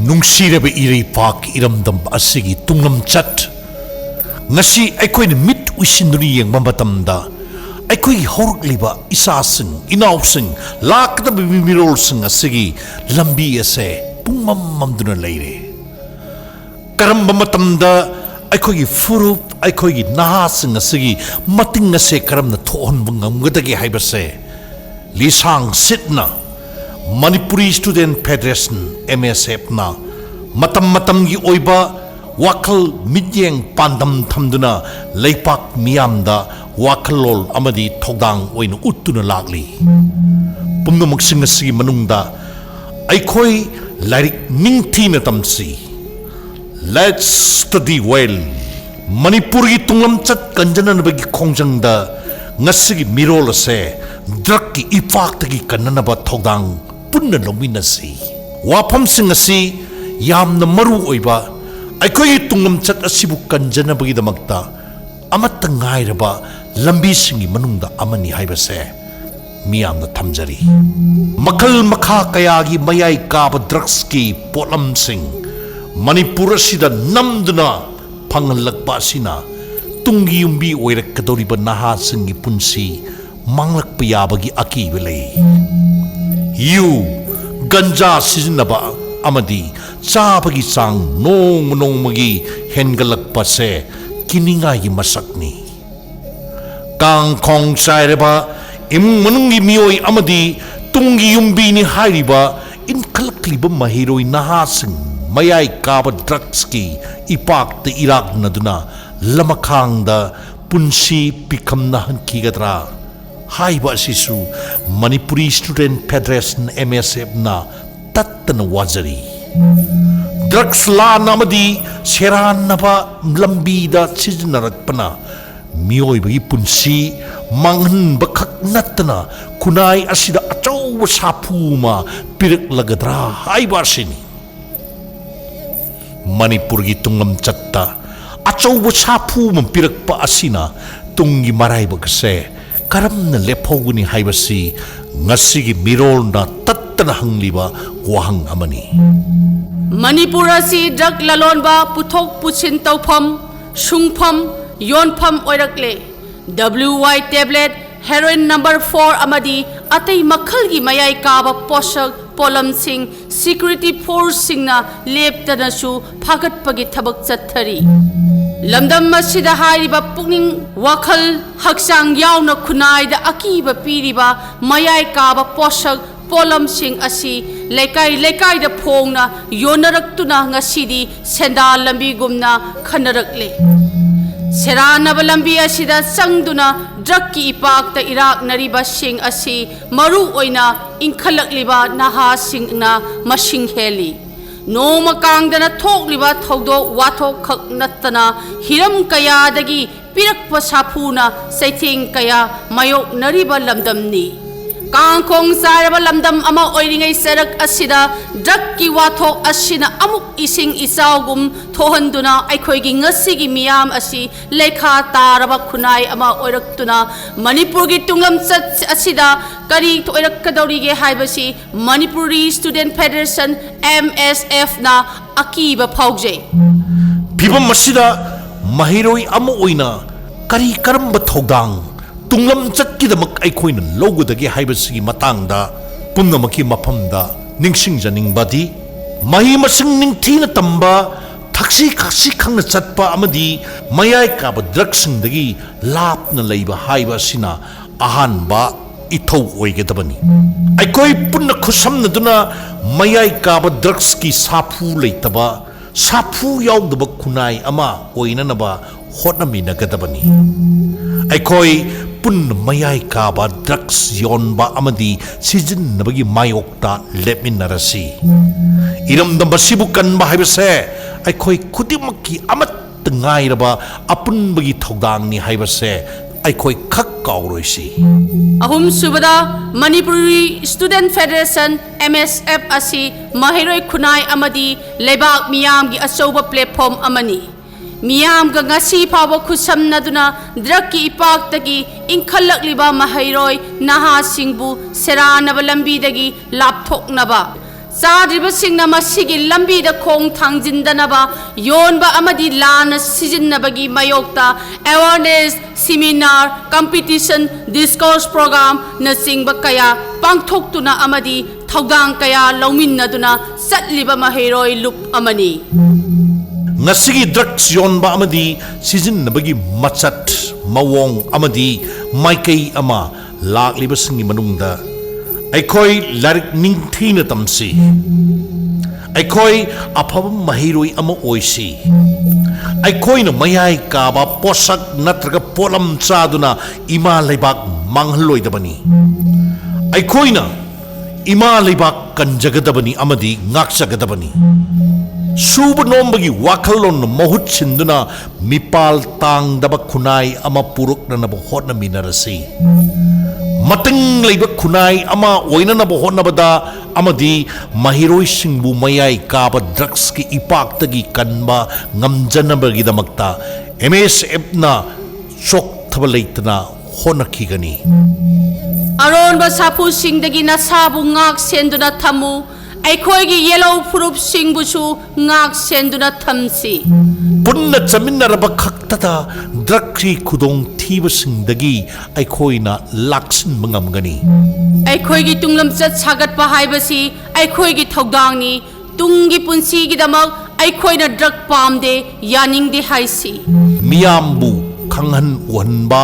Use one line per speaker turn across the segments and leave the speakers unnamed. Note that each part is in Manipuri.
Nungsiraba Iraipak Iramdam Asigi Tunglam Chat Ngasi Aikoy Mit Ushinduni Yang Mamatamda Aikoy Horgliba Isasing Inausing Lakda Bimirolsing Asigi Lambi Ase Pungmam Mamduna Lady Karambamatamda Aikoy Furup Aikoy Nahasing Asigi Mating Ase Karamna Tohon Bungam Gudagi Hibase Lisang Sitna Manipuri Student Federation MSF na matam gi oiba wakal midyeng pandam thamduna leipak miyamda wakalol amadi thogdang oina uttuna lagli pumnamak singasi manungda aikoi lairik ningthina tamsi. Let's study well. Manipur gi tunglam chat kanjana bagi khongjangda ngasigi mirol ase drug ki ipak tagi kanana ba thogdang punna lominasi wafam singasi yamna maru oiba aikoi tunglam chat asibu kanjana bagi damakta amata ngairaba lambi singi manungda amani haibase miyamna thamjari makal makha kayagi mayai kaba drugs ki polam sing manipur asida namduna phangalakpa asina tungi yumbi oirakadoriba naha singi punsi manglakpa yabagi akiba lei yu ganja sizinaba amadi chabagi sang nong magi hengalakpa se kiningai masakni kang khong saireba immunungi mioi amadi tungi yumbi ni hairiba inkhalakliba mahiroi nahasing mayai kaba drugs ki ipak te irak naduna lamakhangda punsi pikamna hankigadra haiba sisu Manipuri Student Federation MSF na tattana wajari drugs la namadi seran naba lambi da siznarakpana mioi bagi punsi manghan bakhak natna kunai asida achaw sapuma pirak lagadra haiba sini Manipur gi tunglam chatta achaw sapuma pirak pa asina tungi marai bagse karamna lephoguni haibasi ngasigi mirol na tattana hangliba wahang amani
Manipur asi drug lalonba puthok puchin tawpham sungpham yonpham oirakle WY tablet heroin number 4 amadi atay makhalgi mayai kaba posak polam sing security force singna leptana su phagatpagi thabak chathari lamdam masida hairiba pukning wakhal haksang yauna khunai da akiba piriba mayai kaba posak polam sing asi lekai da phongna yonaraktuna ngasidi sendal lambi gumna khanarakle seranaba lambi asida sangduna drug ki ipak ta irak nariba sing asi maru oina inkhalakliba naha singna masing heli Noma kangdana thokliba thogdo wathok khak nattana hiram kaya dagi pirakpa sapuna saithing kaya mayok nariba lamdamni kangkhong saraba lamdam ama oiringai sarak asida drug ki wathok asina amuk ising isaugum thohanduna aikhoigi ngasigi miyam asi lekha taraba khunai ama oiraktuna Manipur gi tunglam chat asida kari oirakadori ge haibasi Manipuri Student Federation MSF na akiba phauje
phibam masida mahiroi ama oina kari karamba thogdang tunglam chatkidamak aikhoina logodagi haibasi matangda punnamaki maphamda ningsingjaningbadi mahi masing ningthina tamba thaksi khaksi khangna chatpa amadi mayai kaba drugsingdagi lapna leiba haiba sina ahanba ithau oigedabani aikoi punna khusamnaduna mayai kaba drugs ki sapu leitaba sapu yaudaba khunai ama oinanaba hotnaminagadabani aikoi pun mayai kaba drugs yonba amadi season nabagi mayokta lepminarasi iramdam basibu kanba haibase aikoi khudimaki amat ngairaba apun bagi thogdang ni haibase aikoi khak kauroisi
ahum subada Manipuri Student Federation MSF asi mahiroi khunai amadi lebak miyam gi asoba platform amani मियामगा ngasi फावो खुसमनदुना ड्रग की इपाक्तगी इंखलक्लिबा महैरोय नहा सिंगबु सेरानब लंबीदगी लापथोकनबा चाद्रिबसिंगना मसिगी लंबीदा खोंग थांजिंदनबा योनबा अमदी लाना सिजिन्नबगी मयोक्ता awareness seminar competition discourse programme नसिंगबा कया पांगथोक्तुना अमदी थौदांग कया लौमिन्नदुना चटलिबा महैरोय लुप अमनी
ngasigi drugs yonba amadi sijinnabagi machat mawong amadi maikai ama lakliba singi manungda aikoi larik ningthina tamsi aikoi afaba mahiroi ama oisi aikoi na mayai kaba posak natraga polam chaduna ima leibak manghalloidabani aikoi na ima leibak kanjagadabani amadi ngaksagadabani Suba nombagi wakalon mahut sinduna mipal tang daba kunai ama puruk na nabuhot na minarasi. Mateng laiba kunai ama oina nabuhot na bada amadi mahiroy singbu mayay kaba drugs ki ipak tagi kanba ngamjan na bagi damagta MSF na sok tabalait na honaki gani.
Aron ba sapu singdagi na sabu ngak senduna tamu aikhoigi yellow proof singbusu ngak senduna thamsi
punna chaminaraba khaktada drakri khudong thiba singdagi aikhoina laksin mangamgani
aikhoigi tunglam chat sagat pa haibasi aikhoigi thodangni tungi punsi gi damak aikhoina drug pamde yaning de haisi
miyambu khanghan wanba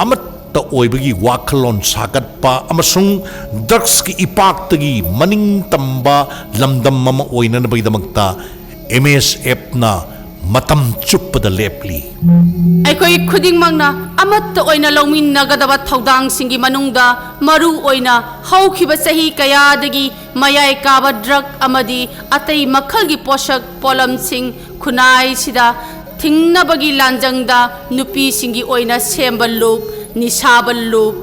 amat ta oibagi wakalon sagatpa amasung drugs ki ipaktagi maning tamba lamdam mama oina na bagdamagta MSF na matam chuppada lepli
aikoi khuding mangna amatta oina lawmin nagadaba thodang singi manungda maru oina haukhiba sahi kaya dagi mayai kaba drug amadi atai makhalgi poshak polam sing khunai sida thingnabagi lanjangda nupi singi oina sembal loop nisabal loop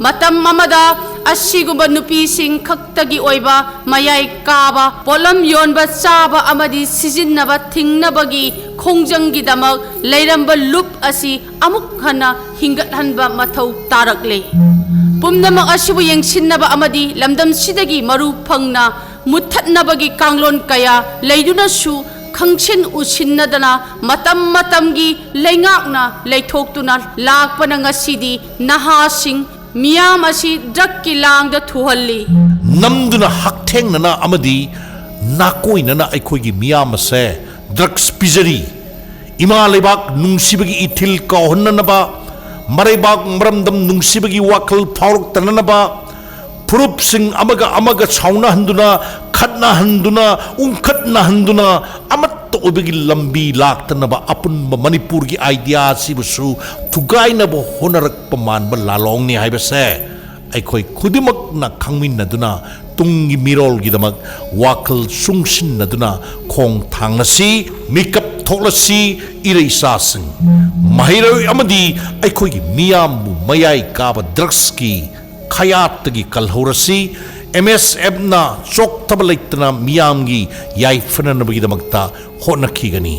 matam mamada asigumba nupi sing khaktagi oiba mayai kaba polam yonba chaba amadi sijinnaba thingnabagi khongjangi damak leiramba loop asi amuk hana hingathanba mathau tarakle pumnamak asibu yengsinnaba amadi lamdam sidagi maru phangna muthatnabagi kanglon kaya leiduna su khangchen usinnadana matam matamgi leingakna leithokutuna lakpana ngasidi naha sing miyam asi drug ki langda thuhalli
namduna hakthengna amadi nakoinana aikhoigi miyam ase drugs pizari ima lebak nungsibagi ithil ka honnanaba maraibak maramdam nungsibagi wakal phawruk tananaba Purup sing amaga sauna handuna khatna handuna ungkhatna handuna amat obegi lambi laktana ba apun ba Manipur gi idea sibusu tugai na bo honarak paman ba lalong ni hai ba se aikoi khudimak na khangmin na duna tungi mirol gi damak wakal sungsin na duna khong thangna si makeup thokla si ireisa sing mahiroi amadi aikoi gi miyam bu mayai ka ba drugs ki khayat tagi kalhorasi MSF na chok tabalaitna miyamgi yai fana na bagi damagta honakhi gani